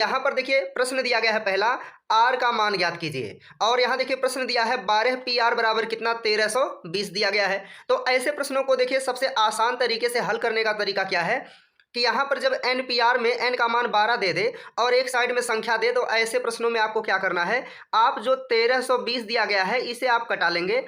यहाँ पर देखिए प्रश्न दिया गया है पहला, आर का मान ज्ञात कीजिए। और यहाँ देखिए प्रश्न दिया है 12 पी आर बराबर कितना 1320 दिया गया है। तो ऐसे प्रश्नों को देखिए सबसे आसान तरीके से हल करने का तरीका क्या है कि यहाँ पर जब एन पी आर में एन का मान 12 दे दे और एक साइड में संख्या दे, तो ऐसे प्रश्नों में आपको क्या करना है, आप जो 1320 दिया गया है इसे आप कटा लेंगे।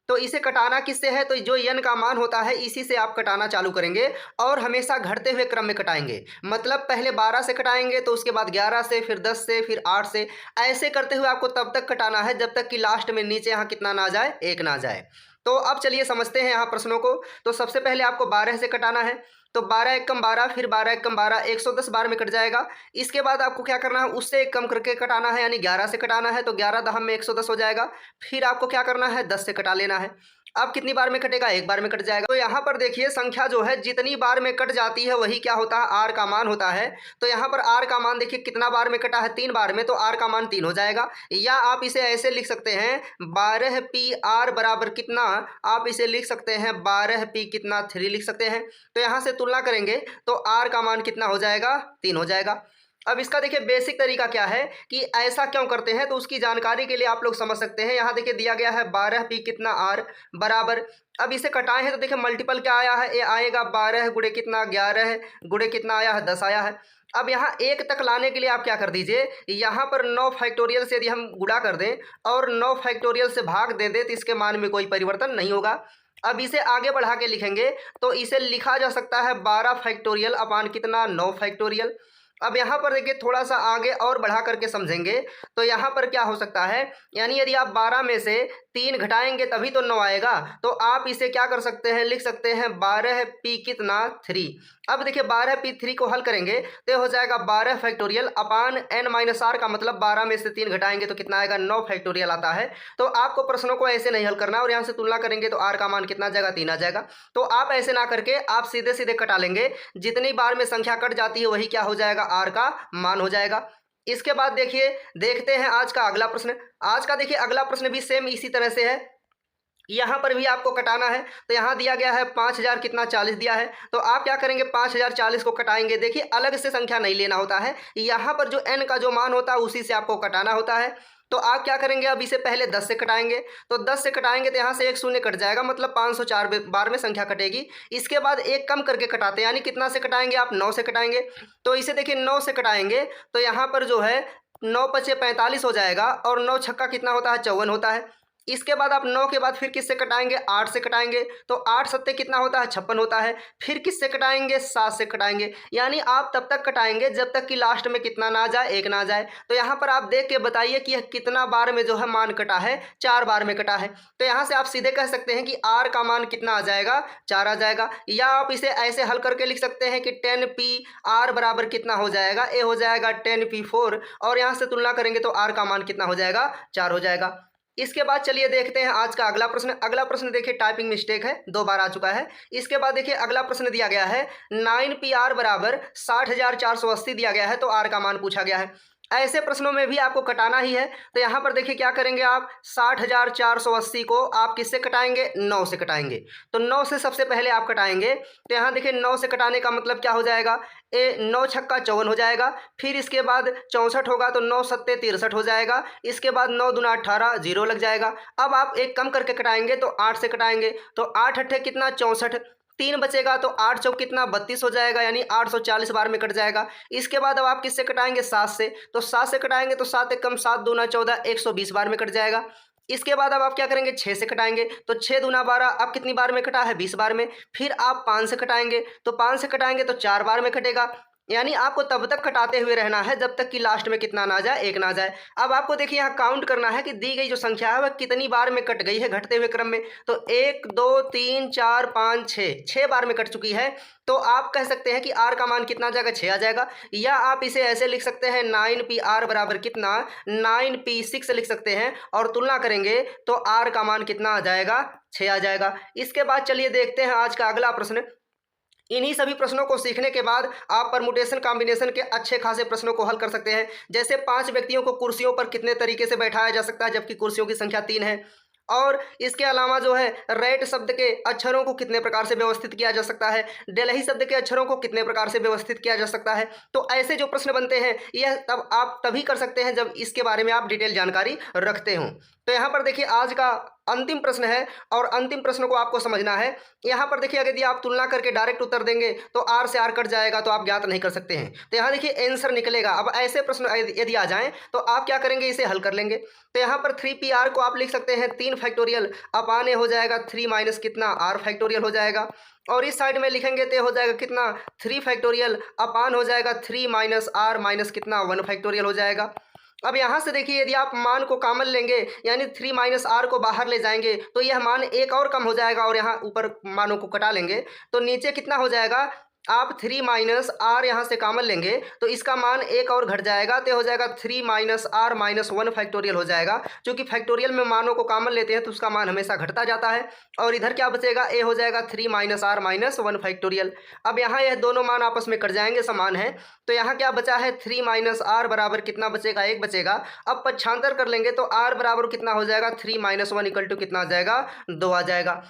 तो इसे कटाना किससे है, तो जो एन का मान होता है इसी से आप कटाना चालू करेंगे और हमेशा घटते हुए क्रम में कटाएंगे। मतलब पहले 12 से कटाएंगे, तो उसके बाद 11 से, फिर 10 से, फिर 8 से, ऐसे करते हुए आपको तब तक कटाना है जब तक कि लास्ट में नीचे यहाँ कितना ना जाए, 1 ना जाए। तो अब चलिए समझते हैं यहाँ प्रश्नों को। तो सबसे पहले आपको 12 से कटाना है, तो 12 एकम 12, फिर 12 एकम 12, 110 बार में कट जाएगा। इसके बाद आपको क्या करना है, उससे एक कम करके कटाना है, यानी 11 से कटाना है, तो 11 दहम में 110 हो जाएगा। फिर आपको क्या करना है, 10 से कटा लेना है। अब कितनी बार में कटेगा, एक बार में कट जाएगा। तो यहाँ पर देखिए संख्या जो है जितनी बार में कट जाती है वही क्या होता है, आर का मान होता है। तो यहाँ पर आर का मान देखिए कितना बार में कटा है, 3 बार में, तो आर का मान 3 हो जाएगा। या आप इसे ऐसे लिख सकते हैं 12 पी आर बराबर कितना, आप इसे लिख सकते हैं 12 पी कितना 3 लिख सकते हैं। तो यहाँ से तुलना करेंगे तो आर का मान कितना हो जाएगा, 3 हो जाएगा। अब इसका देखिए बेसिक तरीका क्या है कि ऐसा क्यों करते हैं, तो उसकी जानकारी के लिए आप लोग समझ सकते हैं। यहाँ देखिए दिया गया है 12 पी कितना आर बराबर, अब इसे कटाए हैं तो देखिए मल्टीपल क्या आया है, ये आएगा 12 गुणे कितना 11 गुणे कितना आया है 10 आया है। अब यहाँ 1 तक लाने के लिए आप क्या कर दीजिए, यहाँ पर 9 फैक्टोरियल से यदि हम गुणा कर दें और 9 फैक्टोरियल से भाग दे दें तो इसके मान में कोई परिवर्तन नहीं होगा। अब इसे आगे बढ़ा के लिखेंगे तो इसे लिखा जा सकता है 12 फैक्टोरियल अपान कितना 9 फैक्टोरियल। अब यहाँ पर देखिए थोड़ा सा आगे और बढ़ा करके समझेंगे तो यहाँ पर क्या हो सकता है, यानी यदि आप 12 में से 3 घटाएंगे तभी तो 9 आएगा। तो आप इसे क्या कर सकते हैं, लिख सकते हैं 12 पी कितना 3। अब देखिए 12 पी 3 को हल करेंगे तो हो जाएगा 12 factorial upon N minus R का मतलब 12 में से 3 घटाएंगे तो कितना आएगा, 9 फैक्टोरियल आता है। तो आपको प्रश्नों को ऐसे नहीं हल करना और यहाँ से तुलना करेंगे तो आर का मान कितना आ जाएगा, 3 आ जाएगा। तो आप ऐसे ना करके आप सीधे सीधे कटा लेंगे, जितनी बार में संख्या कट जाती है वही क्या हो जाएगा, आर का मान हो जाएगा। इसके बाद देखिए देखते हैं आज का अगला प्रश्न। आज का देखिए अगला प्रश्न भी सेम इसी तरह से है, यहाँ पर भी आपको कटाना है। तो यहाँ दिया गया है 5000 कितना 40 दिया है, तो आप क्या करेंगे 5040 को कटाएंगे। देखिए अलग से संख्या नहीं लेना होता है, यहाँ पर जो n का जो मान होता है उसी से आपको कटाना होता है। तो आप क्या करेंगे, अब इसे पहले 10 से कटाएंगे, तो 10 से कटाएंगे तो यहाँ से एक शून्य कट जाएगा, मतलब 504 बार में संख्या कटेगी। इसके बाद एक कम करके कटाते हैं, यानी कितना से कटाएंगे आप, 9 से कटाएंगे। तो इसे देखिए 9 से कटाएंगे तो यहाँ पर जो है 9 पचे 45 हो जाएगा और 9 छक्का कितना होता है, 54 होता है। इसके बाद आप 9 के बाद फिर किससे कटाएंगे, 8 से कटाएंगे, तो 8 सत्ते कितना होता है, 56 होता है। फिर किससे कटाएंगे, 7 से कटाएंगे। यानी आप तब तक कटाएंगे जब तक कि लास्ट में कितना ना जाए, 1 ना जाए। तो यहाँ पर आप देख के बताइए कि यह कितना बार में जो है मान कटा है, 4 बार में कटा है। तो यहाँ से आप सीधे कह सकते हैं कि आर का मान कितना आ जाएगा, 4 आ जाएगा। या आप इसे ऐसे हल करके लिख सकते हैं कि 10 पी आर बराबर कितना हो जाएगा, ए हो जाएगा 10 पी 4, और यहाँ से तुलना करेंगे तो आर का मान कितना हो जाएगा, 4 हो जाएगा। इसके बाद चलिए देखते हैं आज का अगला प्रश्न। अगला प्रश्न देखिए टाइपिंग मिस्टेक है, 2 बार आ चुका है। इसके बाद देखिए अगला प्रश्न दिया गया है 9 पी आर बराबर 60,480 दिया गया है, तो आर का मान पूछा गया है। ऐसे प्रश्नों में भी आपको कटाना ही है। तो यहाँ पर देखिए क्या करेंगे आप, 60,480 को आप किससे कटाएंगे, 9 से कटाएंगे। तो 9 से सबसे पहले आप कटाएंगे, तो यहाँ देखिए 9 से कटाने का मतलब क्या हो जाएगा, 9 छक्का 54 हो जाएगा। फिर इसके बाद 64 होगा तो 9 सत्ते 63 हो जाएगा। इसके बाद 9 दूना 18, 0 लग जाएगा। अब आप एक कम करके कटाएंगे तो 8 से कटाएंगे, तो 8 अट्ठे कितना 64, 3 बचेगा तो 8 चौक कितना 32 हो जाएगा, यानी 840 बार में कट जाएगा। इसके बाद अब आप किससे कटाएंगे, 7 से, तो 7 से कटाएंगे तो 7 एक कम 7 दूना 14, 120 बार में कट जाएगा। इसके बाद अब आप क्या करेंगे, 6 से कटाएंगे, तो 6 दूना 12, अब कितनी बार में कटा है, 20 बार में। फिर आप 5 से कटाएंगे, तो 5 से कटाएंगे तो 4 बार में कटेगा। यानी आपको तब तक कटाते हुए रहना है जब तक कि लास्ट में कितना ना जाए, 1 ना जाए। अब आपको देखिए यहाँ काउंट करना है कि दी गई जो संख्या है वह कितनी बार में कट गई है घटते हुए क्रम में। तो 1 2 3 4 5 6 बार में कट चुकी है। तो आप कह सकते हैं कि आर का मान कितना आ जाएगा, 6 आ जाएगा। या आप इसे ऐसे लिख सकते हैं 9 पी आर बराबर कितना, 9 पी 6 लिख सकते हैं, और तुलना करेंगे तो आर का मान कितना आ जाएगा, 6 आ जाएगा। इसके बाद चलिए देखते हैं आज का अगला प्रश्न। इन्हीं सभी प्रश्नों को सीखने के बाद आप परमुटेशन कॉम्बिनेशन के अच्छे खासे प्रश्नों को हल कर सकते हैं। जैसे 5 व्यक्तियों को कुर्सियों पर कितने तरीके से बैठाया जा सकता है जबकि कुर्सियों की संख्या 3 है। और इसके अलावा जो है रेट शब्द के अक्षरों को कितने प्रकार से व्यवस्थित किया जा सकता है, डेल्ही शब्द के अक्षरों को कितने प्रकार से व्यवस्थित किया जा सकता है। तो ऐसे जो प्रश्न बनते हैं यह तब आप तभी कर सकते हैं जब इसके बारे में आप डिटेल जानकारी रखते हों। तो यहाँ पर देखिए आज का अंतिम प्रश्न है और अंतिम प्रश्न को आपको समझना है। यहाँ पर देखिए अगर यदि आप तुलना करके डायरेक्ट उत्तर देंगे तो आर से आर कट जाएगा, तो आप ज्ञात नहीं कर सकते हैं। तो यहाँ देखिए आंसर निकलेगा। अब ऐसे प्रश्न यदि आ जाएं तो आप क्या करेंगे, इसे हल कर लेंगे। तो यहाँ पर 3pr को आप लिख सकते हैं 3 फैक्टोरियल अपान ए हो जाएगा 3 माइनस कितना आर फैक्टोरियल हो जाएगा, और इस साइड में लिखेंगे तो हो जाएगा कितना 3 फैक्टोरियल अपान हो जाएगा 3 माइनस आर माइनस कितना 1 फैक्टोरियल हो जाएगा। अब यहाँ से देखिए यदि आप मान को कॉमन लेंगे यानी 3 माइनस आर को बाहर ले जाएंगे तो यह मान एक और कम हो जाएगा, और यहाँ ऊपर मानों को कटा लेंगे तो नीचे कितना हो जाएगा, आप 3 माइनस आर यहाँ से कॉमन लेंगे तो इसका मान एक और घट जाएगा, तो हो जाएगा 3 माइनस आर माइनस 1 फैक्टोरियल हो जाएगा। क्योंकि फैक्टोरियल में मानों को कॉमन लेते हैं तो उसका मान हमेशा घटता जाता है। और इधर क्या बचेगा, ए हो जाएगा 3 माइनस आर माइनस 1 फैक्टोरियल। अब यहाँ यह दोनों मान आपस में कट जाएंगे, समान है। तो यहाँ क्या बचा है 3 माइनस आर बराबर कितना बचेगा, 1 बचेगा। अब पक्षांतर कर लेंगे तो आर बराबर कितना हो जाएगा 3 माइनस 1 इक्वल टू कितना आ जाएगा, 2 आ जाएगा।